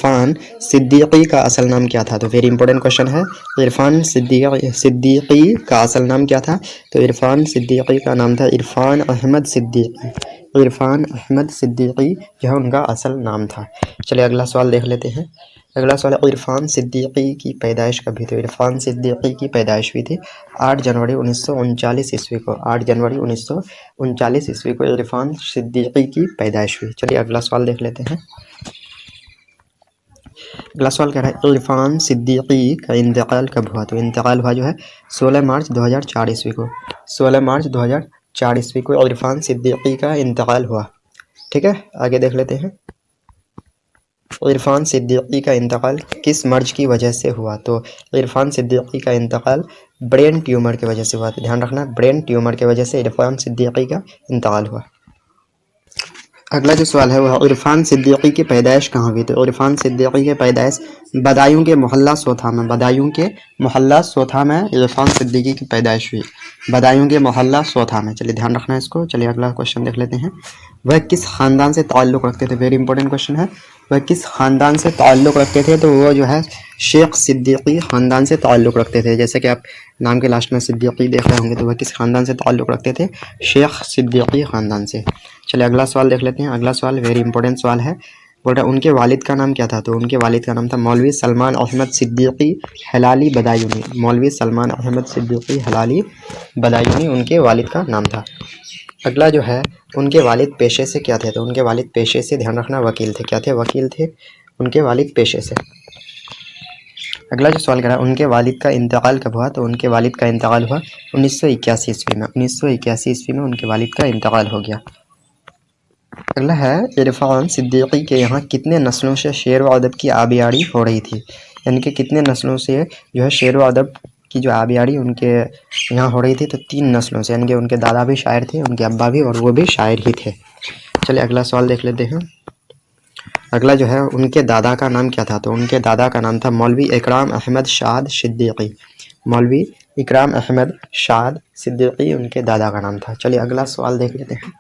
इरफान सिद्दीकी का असल नाम क्या था? तो वेरी इंपॉर्टेंट क्वेश्चन है। इरफान सिद्दीकी का असल नाम क्या था? तो इरफान सिद्दीकी का नाम था इरफान अहमद सिद्दीकी। इरफान अहमद सिद्दीकी यह उनका असल नाम था। चलिए अगला सवाल देख लेते हैं। अगला सवाल है, इरफान सिद्दीकी की पैदाइश कब हुई? तो इरफान सिद्दीकी की पैदाइश हुई थी 8 जनवरी 1939 ईस्वी को। 8 जनवरी 1939 ईस्वी को इरफान सिद्दीकी की पैदाइश हुई। चलिए अगला सवाल देख लेते हैं। अगला सवाल कह रहा है, इरफान सिद्दीकी का इंतकाल कब हुआ? तो इंतकाल हुआ जो है 16 मार्च 2004 ईस्वी को। 16 मार्च 2004 ईस्वी को इरफान सिद्दीकी का इंतकाल हुआ। ठीक है, आगे देख लेते हैं। इरफान सिद्दीकी का इंतकाल किस मर्ज की वजह से हुआ? तो इरफान सिद्दीकी का इंतकाल ब्रेन ट्यूमर की वजह से हुआ। तो ध्यान रखना, ब्रेन ट्यूमर की वजह से इरफान सिद्दीकी का इंतकाल हुआ। अगला जो सवाल है वह इरफान सिद्दीकी की पैदाइश कहाँ हुई? तो इरफान सिद्दीकी की पैदाइश बदायूं के मोहल्ला सोथा में। बदायूं के मोहल्ला सोथा में इरफान सिद्दीकी की पैदाइश हुई। बदायूं के मोहल्ला सोथा में। चलिए ध्यान रखना इसको। चलिए अगला क्वेश्चन देख लेते हैं। वह किस ख़ानदान से ताल्लुक़ रखते थे? वेरी इंपॉर्टेंट क्वेश्चन है। वह किस ख़ानदान से ताल्लुक़ रखते थे? तो वो जो है शेख सिद्दीकी ख़ानदान से ताल्लुक़ रखते थे। जैसे कि आप नाम के लास्ट में सिद्दीकी देख रहे होंगे, तो वह किस ख़ानदान से ताल्लुक़ रखते थे? शेख सिद्दीकी ख़ानदान से। चलिए अगला सवाल देख लेते हैं। अगला सवाल वेरी इंपॉर्टेंट सवाल है। बोल रहा है उनके वालिद का नाम क्या था? तो उनके वालिद का नाम था मौलवी सलमान अहमद सिद्दीकी हलाली बदायूनी। मौलवी सलमान अहमद सिद्दीकी हलाली बदायूनी उनके वालिद का नाम था। अगला जो है, उनके वालिद पेशे से क्या थे? तो उनके वालिद पेशे से, ध्यान रखना, वकील थे। क्या थे? वकील थे उनके वालिद पेशे से। अगला जो सवाल कर रहा है, उनके वालिद का इंतकाल कब हुआ? तो उनके वालिद का इंतकाल हुआ 1981 ईस्वी में। 1981 ईस्वी में उनके वालिद का इंतकाल हो गया। अगला है, इरफान सिद्दीकी के यहाँ कितने नस्लों से शेर व अदब की आबियारी हो रही थी? यानी कि कितने नस्लों से जो है शेर व अदब की जो आबियारी उनके यहाँ हो रही थी? तो 3 नस्लों से। यानी कि उनके दादा भी शायर थे, उनके अब्बा भी, और वो भी शायर ही थे। चलिए अगला सवाल देख लेते हैं। अगला जो है, उनके दादा का नाम क्या था? तो उनके दादा का नाम था मौलवी इकराम अहमद शाद सिद्दीकी। मौलवी इकराम अहमद शाद सिद्दीकी उनके दादा का नाम था। चलिए अगला सवाल देख लेते हैं।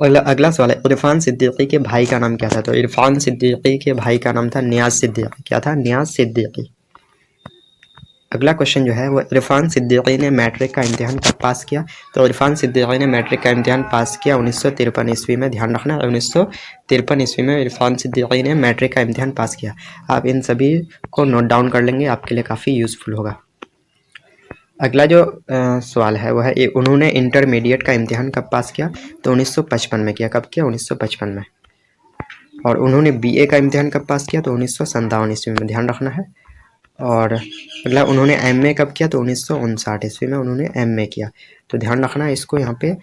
अगला सवाल है, इरफान सिद्दीकी के भाई का नाम क्या था? तो इरफान सिद्दीकी के भाई का नाम था नियाज सिद्दीकी। क्या था? नियाज सिद्दीकी। अगला क्वेश्चन जो है वो, इरफान सिद्दीकी ने मैट्रिक का इम्तिहान कब पास किया? तो इरफान सिद्दीकी ने मैट्रिक का इम्तिहान पास किया 1953 ईस्वी में। ध्यान रखना, 1953 ईस्वी में इरफान सिद्दीकी ने मैट्रिक का इम्तिहान पास किया। आप इन सभी को नोट डाउन कर लेंगे, आपके लिए काफ़ी यूज़फुल होगा। अगला जो सवाल है वह है, उन्होंने इंटरमीडिएट का इम्तिहान कब पास किया? तो 1955 में किया। कब किया? 1955 में। और उन्होंने बीए का इम्तिहान कब पास किया? तो 1957 ईस्वी में। ध्यान रखना है। और अगला, उन्होंने एमए कब किया? तो 1959 ईस्वी में उन्होंने एमए किया। तो ध्यान रखना इसको, यहाँ पे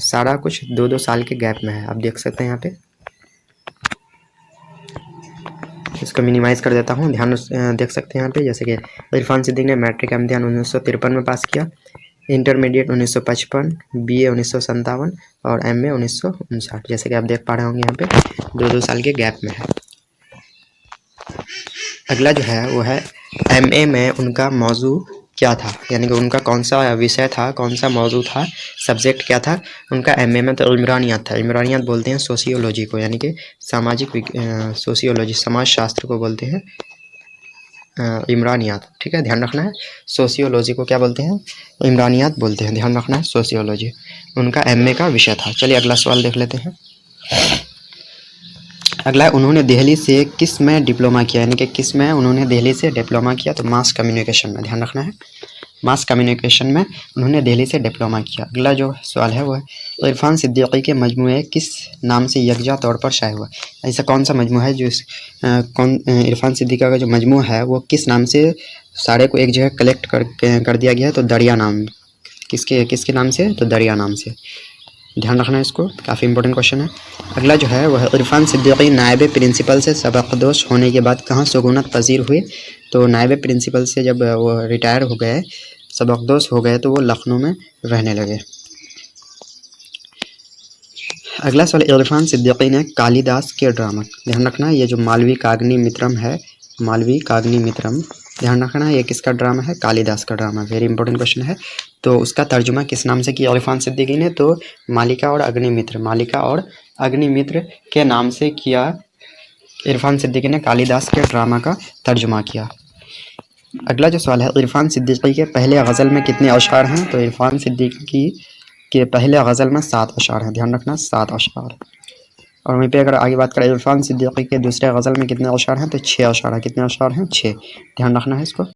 सारा कुछ 2-2 साल के गैप में है। आप देख सकते हैं यहाँ पे, इसको मिनिमाइज़ कर देता हूँ। ध्यान देख सकते हैं यहाँ पे, जैसे कि इरफान सिद्दीकी ने मैट्रिक का इम्तिहान 1953 में पास किया, इंटरमीडिएट 1955, बीए 1957 और एमए 1959। जैसे कि आप देख पा रहे होंगे यहाँ पे 2-2 साल के गैप में है। अगला जो है वो है, एमए में उनका मौजू क्या था? यानी कि उनका कौन सा विषय था, कौन सा मौजू था, सब्जेक्ट क्या था उनका एमए में? तो इमरानियात था। इमरानियात बोलते हैं सोशियोलॉजी को, यानी कि सामाजिक सोशियोलॉजी, समाज शास्त्र को बोलते हैं इमरानियात। ठीक है, ध्यान रखना है। सोशियोलॉजी को क्या बोलते हैं? इमरानियात बोलते हैं। ध्यान रखना है, सोशियोलॉजी उनका एमए का विषय था। चलिए अगला सवाल देख लेते हैं। अगला, उन्होंने दिल्ली से किस में डिप्लोमा किया? यानी कि किस में उन्होंने दिल्ली से डिप्लोमा किया? तो मास कम्युनिकेशन में। ध्यान रखना है, मास कम्युनिकेशन में उन्होंने दिल्ली से डिप्लोमा किया। अगला जो सवाल है वो है, इरफान सिद्दीकी के मजमूए किस नाम से यकजा तौर पर शाये हुआ? ऐसा कौन सा मजमू है जो इरफान सिद्दीकी का जो मजमू है वो किस नाम से सारे को एक जगह कलेक्ट कर दिया गया है? तो दरिया नाम। किसके नाम से? तो दरिया नाम से। ध्यान रखना इसको, काफ़ी इंपॉर्टेंट क्वेश्चन है। अगला जो है वह, इरफान सिद्दीकी नायब प्रिंसिपल से सबकदोश होने के बाद कहाँ सुकूनत पजीर हुए? तो नायब प्रिंसिपल से जब वो रिटायर हो गए, सबकदोश हो गए, तो वो लखनऊ में रहने लगे। अगला सवाल, इरफान सिद्दीकी ने कालिदास के ड्रामा, ध्यान रखना ये जो मालवी कागनी मित्रम है, मालवी कागनी मित्रम, ध्यान रखना ये किसका ड्रामा है? कालिदास का ड्रामा। वेरी इंपॉर्टेंट क्वेश्चन है। तो उसका तर्जुमा किस नाम से किया इरफान सिद्दीकी ने? तो मालिका और अग्निमित्र, मालिका और अग्निमित्र के नाम से किया इरफान सिद्दीकी ने कालिदास के ड्रामा का तर्जुमा किया। अगला जो सवाल है, इरफान सिद्दीकी के पहले गज़ल में कितने अशआर हैं? तो इरफान सिद्दीकी के पहले गज़ल में 7 अशआर हैं, ध्यान रखना 7 अशआर। और वहीं पे अगर आगे बात करें इरफान सिद्दीकी के दूसरे गज़ल में कितने अशआर हैं, तो 6 अशआर हैं। कितने अशआर हैं? 6, ध्यान रखना है इसको।